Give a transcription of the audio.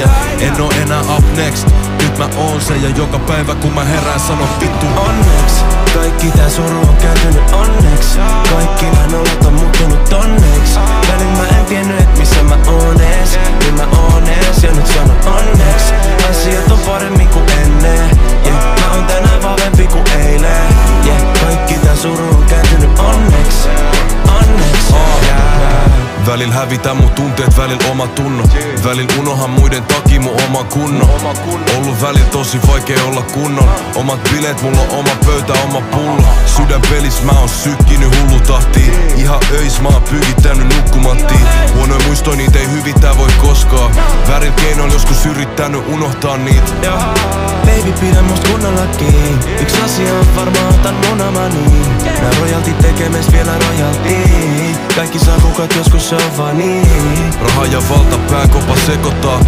äijä. En oo enää up next, nyt mä oon se. Ja joka päivä kun mä herään sanon vittu Onneks, kaikki tää suru on kääntynyt onneks. Kaikki nää nollat on muuttunut onneks. Välin mä en tiennyt et missä mä oon ees. Nyt mä oon ees ja nyt sanon onneks. Asiat on paremmin kuin ennen. Yeah, mä oon tänään vahvempi kuin eilen. Yeah, kaikki tää suru on kääntynyt onneks. Onneks, Välillä hävitän mun tunteet, välillä oma tunno. Välillä unohan muiden takia mun oma kunnon. Ollut välillä tosi vaikea olla kunnon. Omat bileet, mulla on oma pöytä, oma pullo. Sydän pelis mä oon sykkinyt hullutahtiin. Ihan öis mä oon pyykittänyt nukkumattiin. Huonoja muistoja niitä ei hyvittää voi koskaan. Väärin keinoilla joskus yrittänyt unohtaa niitä. Baby pidä musta kunnolla kiinni. Yks asia on varmaan otan munamani. Nää rojalti tekemis vielä rojalti. Kaikki saa kukat joskus se on vaan niin. Raha ja valta pääkopa sekoittaa.